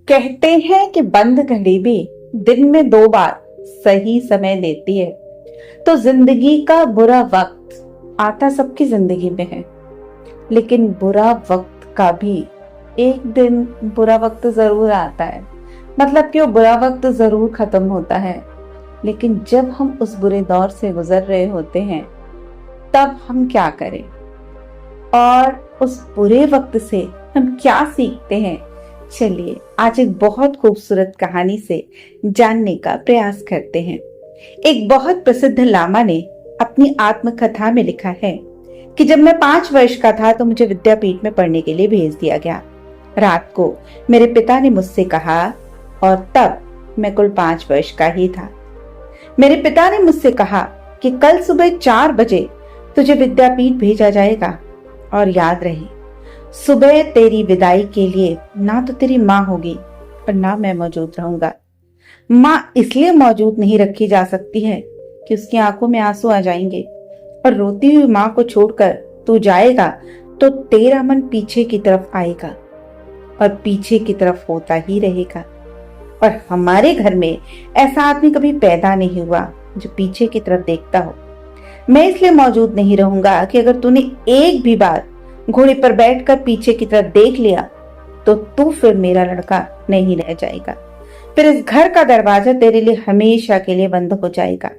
कहते हैं कि बंद घड़ी भी दिन में 2 बार सही समय देती है। तो जिंदगी का बुरा वक्त आता सबकी जिंदगी में है, लेकिन बुरा वक्त का भी एक दिन बुरा वक्त जरूर आता है। मतलब कि वो बुरा वक्त जरूर खत्म होता है, लेकिन जब हम उस बुरे दौर से गुजर रहे होते हैं तब हम क्या करें और उस बुरे वक्त से हम क्या सीखते हैं, चलिए आज एक बहुत खूबसूरत कहानी से जानने का प्रयास करते हैं। एक बहुत प्रसिद्ध लामा ने अपनी आत्मकथा में लिखा है कि जब मैं 5 वर्ष का था तो मुझे विद्यापीठ में पढ़ने के लिए भेज दिया गया। रात को मेरे पिता ने मुझसे कहा, और तब मैं कुल 5 वर्ष का ही था। मेरे पिता ने मुझसे कहा कि कल सुबह 4 बजे तुझे विद्यापीठ भेजा जाएगा, और याद रहे सुबह तेरी विदाई के लिए ना तो तेरी माँ होगी और ना मैं मौजूद रहूंगा। माँ इसलिए मौजूद नहीं रखी जा सकती है कि उसकी आंखों में आंसू आ जाएंगे, और रोती हुई माँ को छोड़कर तू जाएगा तो तेरा मन पीछे की तरफ आएगा और पीछे की तरफ होता ही रहेगा। और हमारे घर में ऐसा आदमी कभी पैदा नहीं हुआ जो पीछे की तरफ देखता हो। मैं इसलिए मौजूद नहीं रहूंगा कि अगर तूने एक भी बार घोड़े पर बैठकर पीछे की तरफ देख लिया तो तू फिर मेरा लड़का नहीं रह जाएगा। फिर इस घर का दरवाजा तेरे लिए हमेशा के लिए बंद हो जाएगा।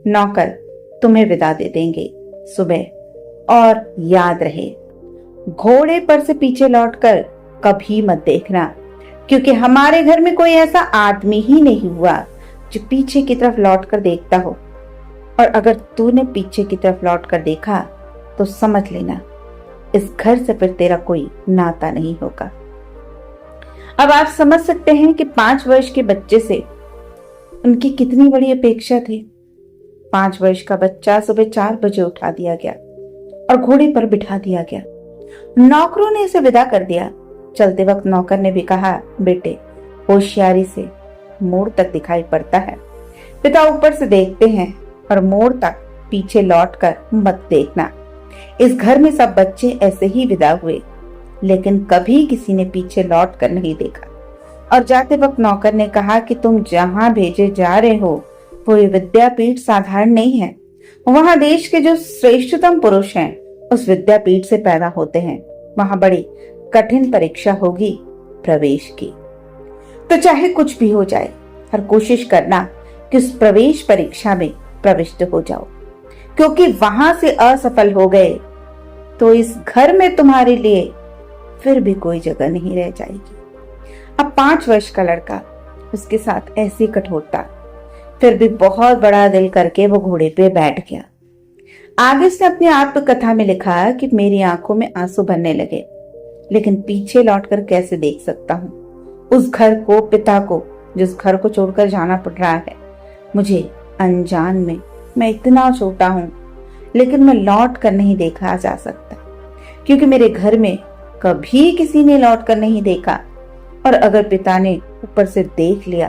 नौकर तुम्हें विदा दे देंगे सुबह, और याद रहे घोड़े पर से पीछे लौटकर कभी मत देखना, क्योंकि हमारे घर में कोई ऐसा आदमी ही नहीं हुआ जो पीछे की तरफ लौटकर देखता हो। और अगर तूने पीछे की तरफ लौटकर देखा तो समझ लेना इस घर से फिर तेरा कोई नाता नहीं होगा। अब आप समझ सकते हैं कि 5 वर्ष के बच्चे से उनकी कितनी बड़ी अपेक्षा थी। 5 वर्ष का बच्चा सुबह 4 बजे उठा दिया गया और घोड़े पर बिठा दिया गया। नौकरों ने इसे विदा कर दिया। चलते वक्त नौकर ने भी कहा, बेटे होशियारी से मोड़ तक दिखाई पड़ता है। पिता ऊपर से देखते हैं और मोड़ तक पीछे लौटकर मत देखना। इस घर में सब बच्चे ऐसे ही विदा हुए, लेकिन कभी किसी ने पीछे लौट कर नहीं देखा। और जाते वक्त नौकर ने कहा कि तुम जहां भेजे जा रहे हो वो विद्यापीठ साधारण नहीं है। वहां देश के जो श्रेष्ठतम पुरुष हैं उस विद्यापीठ से पैदा होते हैं। वहां बड़ी कठिन परीक्षा होगी प्रवेश की। तो चाहे कुछ भी हो जाए, हर कोशिश करना कि उस प्रवेश परीक्षा में प्रविष्ट हो जाओ, क्योंकि वहां से असफल हो गए तो इस घर में तुम्हारे लिए फिर भी कोई जगह नहीं रह जाएगी। अब 5 वर्ष का लड़का, उसके साथ ऐसी कठोरता, फिर भी बहुत बड़ा दिल करके वो घोड़े पे बैठ गया। आगे उसने अपनी आत्मकथा में लिखा कि मेरी आंखों में आंसू भरने लगे, लेकिन पीछे लौटकर कैसे देख सकता हूँ उस घर को, पिता को, जिस घर को छोड़कर जाना पड़ रहा है मुझे अनजान में। मैं इतना छोटा हूँ, लेकिन मैं लौट कर नहीं देखा जा सकता, क्योंकि मेरे घर में कभी किसी ने लौट कर नहीं देखा। और अगर पिता ने ऊपर से देख लिया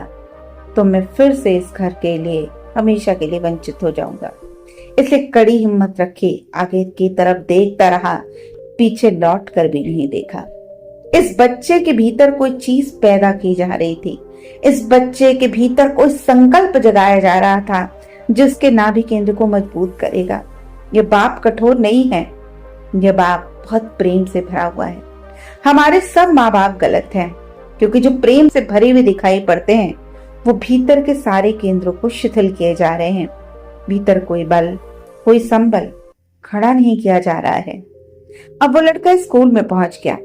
तो मैं फिर से इस घर के लिए हमेशा के लिए वंचित हो जाऊंगा। इसलिए कड़ी हिम्मत रखी आगे की तरफ देखता रहा, पीछे लौट कर भी नहीं देखा। इस बच्चे के भीतर कोई चीज पैदा की जा रही थी। इस बच्चे के भीतर कोई संकल्प जगाया जा रहा था जिसके नाभि केंद्र को मजबूत करेगा। ये बाप कठोर नहीं है, ये बाप बहुत प्रेम से भरा हुआ है। हमारे सब माँ बाप गलत हैं, क्योंकि जो प्रेम से भरे हुए दिखाई पड़ते हैं वो भीतर के सारे केंद्रों को शिथिल किए जा रहे हैं। भीतर कोई बल, कोई संबल खड़ा नहीं किया जा रहा है। अब वो लड़का स्कूल में पहुंच गया।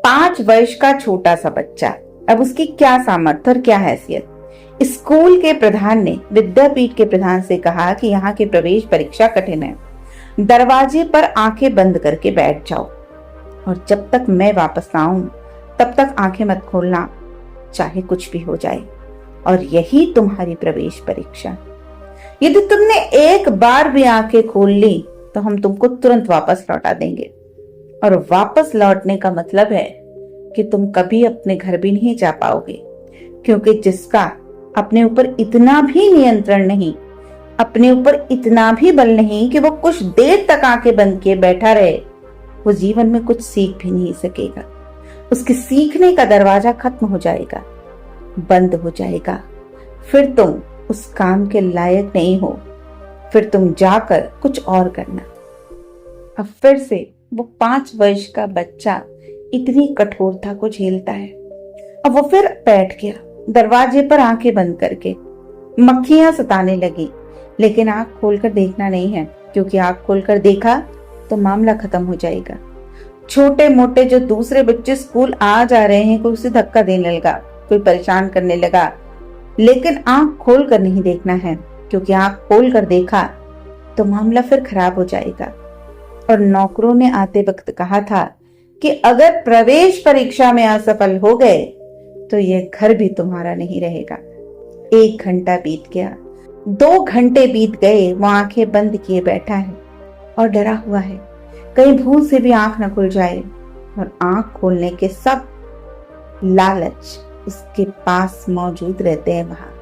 5 वर्ष का छोटा सा बच्चा, अब उसकी क्या सामर्थ्य और क्या हैसियत। स्कूल के प्रधान ने विद्यापीठ के प्रधान से कहा कि यहाँ की प्रवेश परीक्षा कठिन है, दरवाजे पर आंखें बंद करके बैठ जाओ, और जब तक मैं वापस आऊं तब तक आंखें मत खोलना, चाहे कुछ भी हो जाए। और यही तुम्हारी प्रवेश परीक्षा। यदि तुमने एक बार भी आंखें खोल ली तो हम तुमको तुरंत वापस लौटा देंगे। और वापस लौटने का मतलब है कि तुम कभी अपने घर भी नहीं जा पाओगे, क्योंकि जिसका अपने ऊपर इतना भी नियंत्रण नहीं, अपने ऊपर इतना भी बल नहीं कि वो कुछ देर तक आंखें बंद किए बैठा रहे, वो जीवन में कुछ सीख भी नहीं सकेगा। उसके सीखने का दरवाजा खत्म हो जाएगा, बंद हो जाएगा। फिर तुम उस काम के लायक नहीं हो, फिर तुम जाकर कुछ और करना। अब फिर से वो 5 वर्ष का बच्चा इतनी कठोरता को झेलता है। अब वो फिर बैठ गया दरवाजे पर आंखें बंद करके। मक्खियां सताने लगी, लेकिन आंख खोलकर देखना नहीं है, क्योंकि आंख खोलकर देखा तो मामला खत्म हो जाएगा। छोटे मोटे जो दूसरे बच्चे स्कूल आ जा रहे हैं, कोई उसे धक्का देने लगा, कोई परेशान करने लगा, लेकिन आंख खोल कर नहीं देखना है, क्योंकि आंख खोल कर देखा तो मामला फिर खराब हो जाएगा। और नौकरों ने आते वक्त कहा था कि अगर प्रवेश परीक्षा में असफल हो गए तो यह घर भी तुम्हारा नहीं रहेगा। 1 घंटा बीत गया, 2 घंटे बीत गए, वो आंखें बंद किए बैठा है और डरा हुआ है, कहीं भूल से भी आंख न खुल जाए। और आंख खोलने के सब लालच उसके पास मौजूद रहते हैं। वहां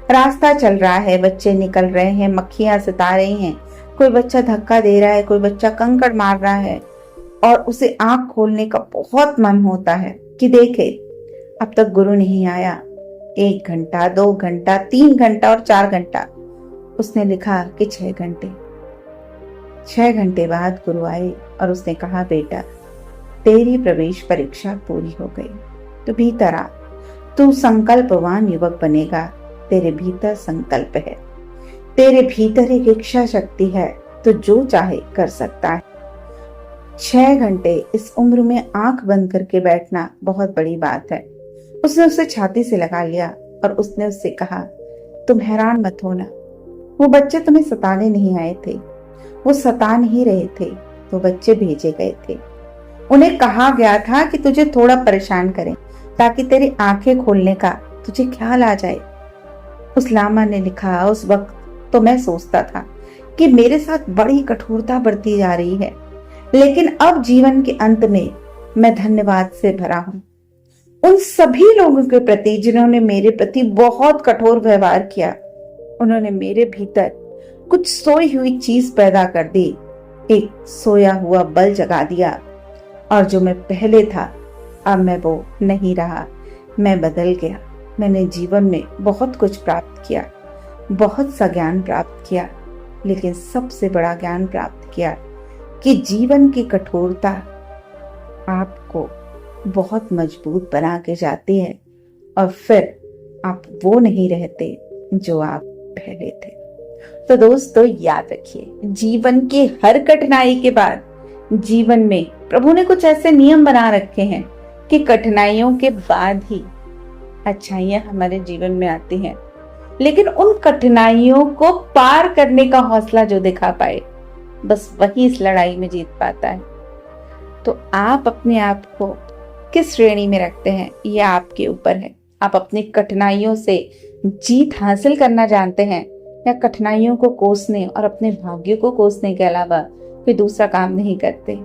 रास्ता चल रहा है, बच्चे निकल रहे हैं, मक्खियां सता रही हैं, कोई बच्चा धक्का दे रहा है, कोई बच्चा कंकड़ मार रहा है, और उसे आंख खोलने का बहुत मन होता है कि देखे अब तक गुरु नहीं आया। 1 घंटा, 2 घंटा, 3 घंटा और 4 घंटा। उसने लिखा कि 6 घंटे। 6 घंटे बाद गुरु आए और उसने कहा, बेटा तेरी प्रवेश परीक्षा पूरी हो गई, तो भीतर आ, तू संकल्पवान युवक बनेगा। तेरे भीतर संकल्प है, तेरे भीतर एक इच्छा शक्ति है, तो जो चाहे कर सकता है। 6 घंटे इस उम्र में आंख बंद करके बैठना बहुत बड़ी बात है। उसने उसे छाती से लगा लिया और उसने उससे कहा, तुम हैरान मत होना, वो बच्चे तुम्हें सताने नहीं आए थे, वो सता नहीं रहे थे, वो बच्चे भेजे गए थे। उन्हें कहा गया था कि तुझे थोड़ा परेशान करें, ताकि तेरी आंखें खोलने का तुझे ख्याल आ जाए। उस लामा ने लिखा, उस वक्त तो मैं सोचता था कि मेरे साथ बड़ी कठोरता बढ़ती जा रही है, लेकिन अब जीवन के अंत में मैं धन्यवाद से भरा हूं उन सभी लोगों के प्रति जिन्होंने मेरे प्रति बहुत कठोर व्यवहार किया। उन्होंने मेरे भीतर कुछ सोई हुई चीज पैदा कर दी, एक सोया हुआ बल जगा दिया, और जो मैं पहले था अब मैं वो नहीं रहा, मैं बदल गया। मैंने जीवन में बहुत कुछ प्राप्त किया, बहुत सा ज्ञान प्राप्त किया, लेकिन सबसे बड़ा ज्ञान प्राप्त किया कि जीवन की कठोरता आपको बहुत मजबूत बना के जाती है, और फिर आप वो नहीं रहते जो आप पहले थे। तो दोस्तों याद रखिए, जीवन की हर कठिनाई के बाद जीवन में प्रभु ने कुछ ऐसे नियम बना रखे हैं कि कठिनाइयों के बाद ही अच्छाइयां हमारे जीवन में आती हैं। लेकिन उन कठिनाइयों को पार करने का हौसला जो दिखा पाए, बस वही इस लड़ाई में जीत पाता है। तो आप अपने आप को किस श्रेणी में रखते हैं, यह आपके ऊपर है। आप अपनी कठिनाइयों से जीत हासिल करना जानते हैं, या कठिनाइयों को कोसने और अपने भाग्य को कोसने के अलावा कोई दूसरा काम नहीं करते।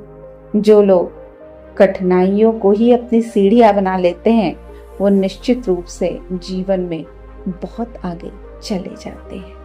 जो लोग कठिनाइयों को ही अपनी सीढ़ियां बना लेते हैं, वो निश्चित रूप से जीवन में बहुत आगे चले जाते हैं।